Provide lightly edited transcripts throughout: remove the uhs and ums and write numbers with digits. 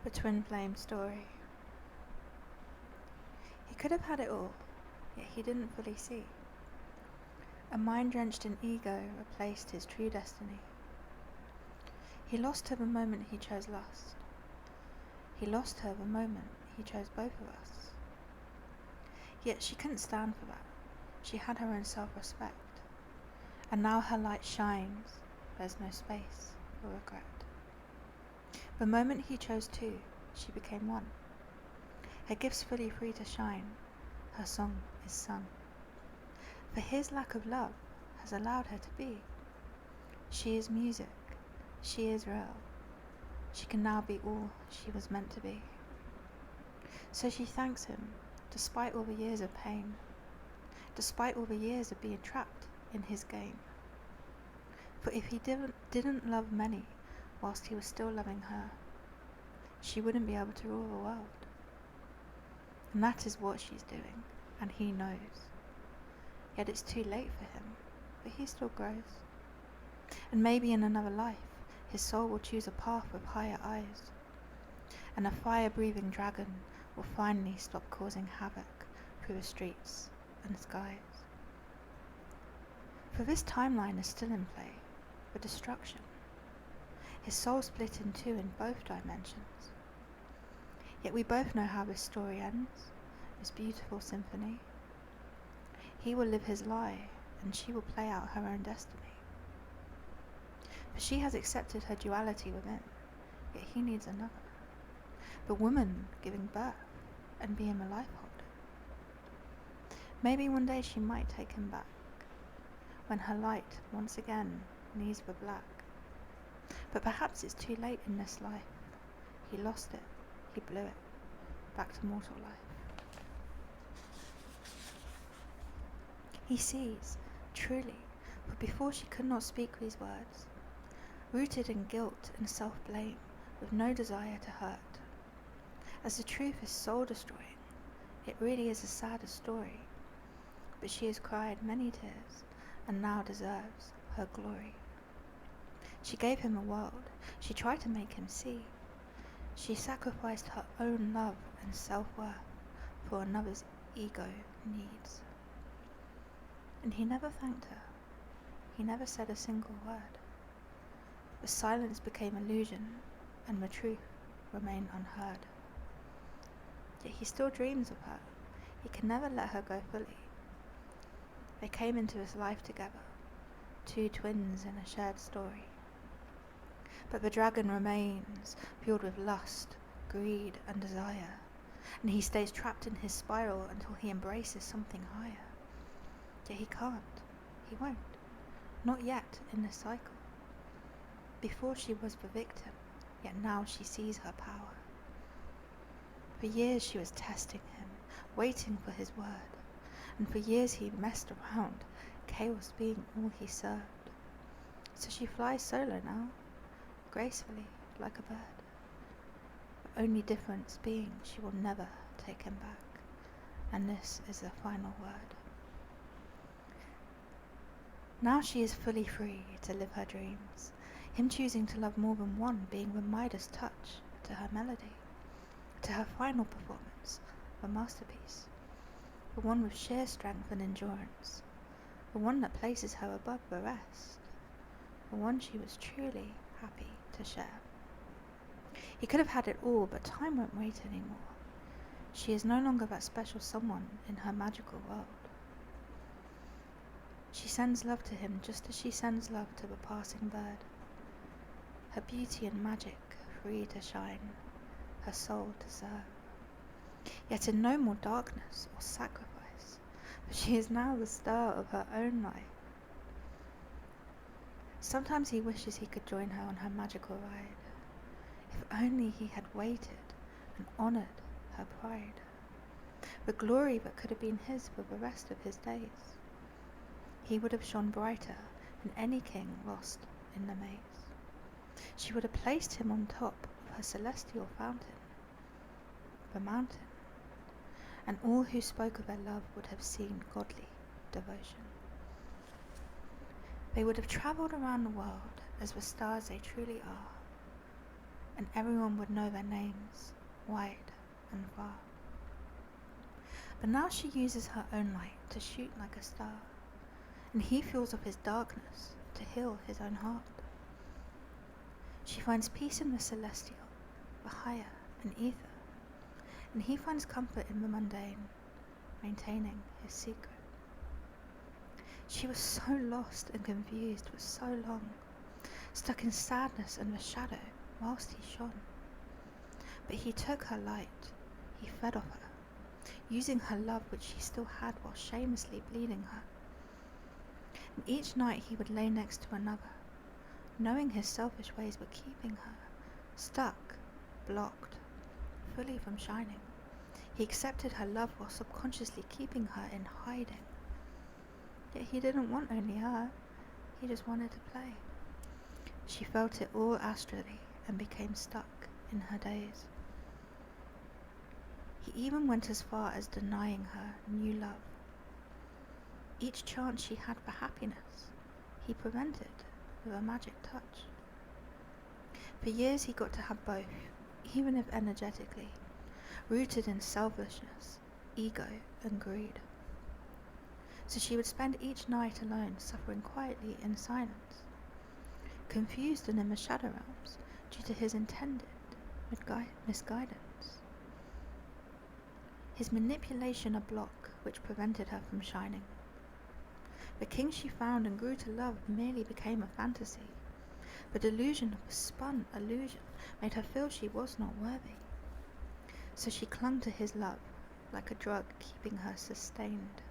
The twin flame story. He could have had it all, yet he didn't fully see. A mind drenched in ego replaced his true destiny. He lost her the moment he chose lust. He lost her the moment he chose both of us. Yet she couldn't stand for that. She had her own self-respect. And now her light shines, there's no space for regret. The moment he chose two, she became one. Her gifts fully free to shine, her song is sung. For his lack of love has allowed her to be. She is music, she is real. She can now be all she was meant to be. So she thanks him, despite all the years of pain, despite all the years of being trapped in his game. For if he didn't love many whilst he was still loving her, she wouldn't be able to rule the world. And that is what she's doing, and he knows. Yet it's too late for him, but he still grows. And maybe in another life, his soul will choose a path with higher eyes, and a fire-breathing dragon will finally stop causing havoc through the streets and skies. For this timeline is still in play, for destruction. His soul split in two in both dimensions. Yet we both know how this story ends, this beautiful symphony. He will live his lie, and she will play out her own destiny. For she has accepted her duality within, yet he needs another. The woman giving birth and being the life holder. Maybe one day she might take him back, when her light once again needs the black. But perhaps it's too late in this life. He lost it, he blew it, back to mortal life. He sees, truly, but before she could not speak these words, rooted in guilt and self-blame, with no desire to hurt. As the truth is soul-destroying, it really is a sadder story, but she has cried many tears, and now deserves her glory. She gave him a world, she tried to make him see. She sacrificed her own love and self-worth for another's ego needs. And he never thanked her. He never said a single word. The silence became illusion, and the truth remained unheard. Yet he still dreams of her. He can never let her go fully. They came into his life together, two twins in a shared story. But the dragon remains, fueled with lust, greed, and desire, and he stays trapped in his spiral until he embraces something higher. Yet he can't, he won't, not yet in this cycle. Before she was the victim, yet now she sees her power. For years she was testing him, waiting for his word, and for years he messed around, chaos being all he served. So she flies solo now, gracefully like a bird. The only difference being she will never take him back, and this is the final word. Now she is fully free to live her dreams, him choosing to love more than one being the Midas touch to her melody, to her final performance, the masterpiece, the one with sheer strength and endurance, the one that places her above the rest, the one she was truly happy to share. He could have had it all, but time won't wait anymore. She is no longer that special someone in her magical world. She sends love to him just as she sends love to the passing bird. Her beauty and magic free to shine, her soul to serve. Yet in no more darkness or sacrifice, for she is now the star of her own life. Sometimes he wishes he could join her on her magical ride. If only he had waited and honoured her pride, the glory that could have been his for the rest of his days. He would have shone brighter than any king lost in the maze. She would have placed him on top of her celestial fountain, the mountain, and all who spoke of their love would have seen godly devotion. They would have travelled around the world as the stars they truly are, and everyone would know their names, wide and far. But now she uses her own light to shoot like a star, and he feels of his darkness to heal his own heart. She finds peace in the celestial, the higher and ether, and he finds comfort in the mundane, maintaining his secret. She was so lost and confused for so long, stuck in sadness and the shadow whilst he shone. But he took her light, he fed off her, using her love which she still had while shamelessly bleeding her. And each night he would lay next to another, knowing his selfish ways were keeping her stuck, blocked, fully from shining. He accepted her love while subconsciously keeping her in hiding. Yet he didn't want only her, he just wanted to play. She felt it all astrally and became stuck in her days. He even went as far as denying her new love. Each chance she had for happiness, he prevented with a magic touch. For years he got to have both, even if energetically, rooted in selfishness, ego and greed. So she would spend each night alone, suffering quietly in silence, confused and in the shadow realms due to his intended misguidance. His manipulation a block which prevented her from shining. The king she found and grew to love merely became a fantasy. The delusion of a spun illusion made her feel she was not worthy. So she clung to his love like a drug, keeping her sustained.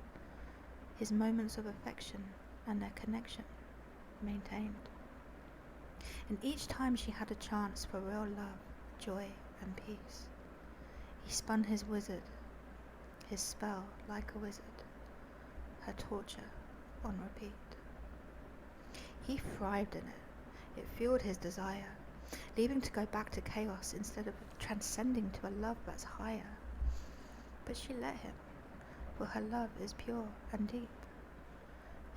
His moments of affection and their connection maintained. And each time she had a chance for real love, joy and peace, he spun his spell like a wizard, her torture on repeat. He thrived in it. It fueled his desire, leaving to go back to chaos instead of transcending to a love that's higher. But she let him, for her love is pure and deep.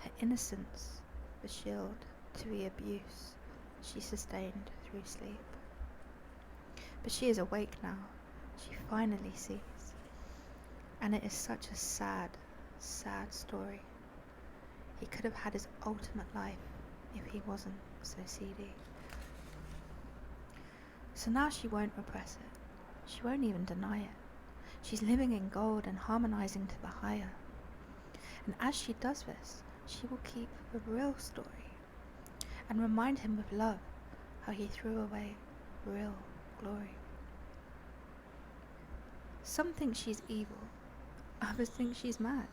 Her innocence, the shield to the abuse she sustained through sleep. But she is awake now. She finally sees. And it is such a sad, sad story. He could have had his ultimate life if he wasn't so seedy. So now she won't repress it. She won't even deny it. She's living in gold and harmonizing to the higher. And as she does this, she will keep the real story and remind him with love how he threw away real glory. Some think she's evil, others think she's mad.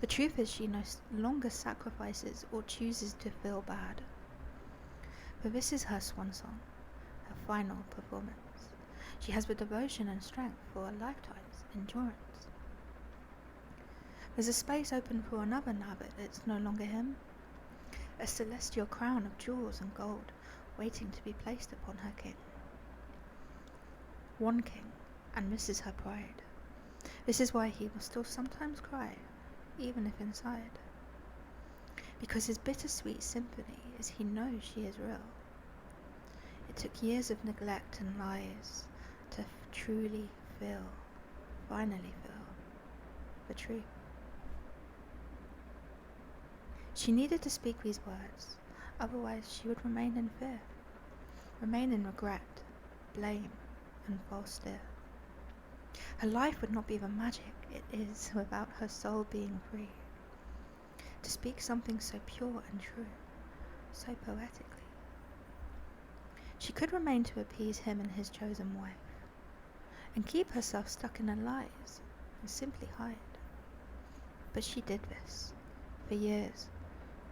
The truth is she no longer sacrifices or chooses to feel bad. For this is her swan song, her final performance. She has the devotion and strength for a lifetime's endurance. There's a space open for another now that it's no longer him. A celestial crown of jewels and gold waiting to be placed upon her king. One king, and this is her pride. This is why he will still sometimes cry, even if inside. Because his bittersweet symphony is he knows she is real. It took years of neglect and lies to truly finally feel the truth. She needed to speak these words, otherwise she would remain in fear, remain in regret, blame, and false fear. Her life would not be the magic it is without her soul being free. To speak something so pure and true, so poetically. She could remain to appease him and his chosen wife, and keep herself stuck in her lies, and simply hide. But she did this, for years,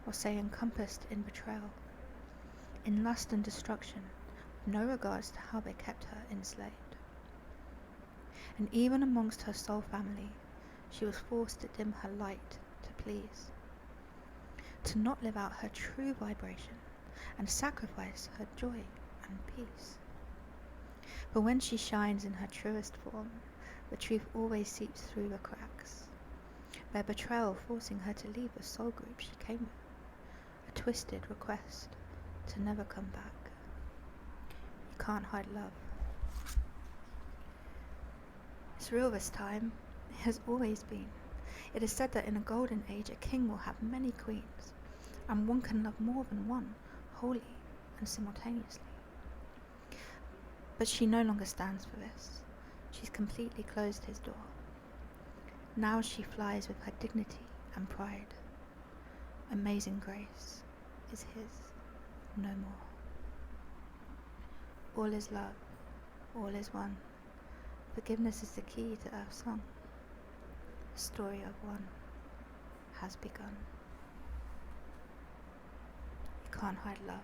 or say encompassed in betrayal, in lust and destruction, with no regards to how they kept her enslaved. And even amongst her soul family, she was forced to dim her light to please, to not live out her true vibration and sacrifice her joy and peace. But when she shines in her truest form, the truth always seeps through the cracks, their betrayal forcing her to leave the soul group she came with, a twisted request to never come back. You can't hide love. It's real this time. It has always been. It is said that in a golden age a king will have many queens, and one can love more than one, wholly and simultaneously. But she no longer stands for this. She's completely closed his door. Now she flies with her dignity and pride. Amazing grace is his no more. All is love, all is one. Forgiveness is the key to Earth's song. The story of one has begun. You can't hide love.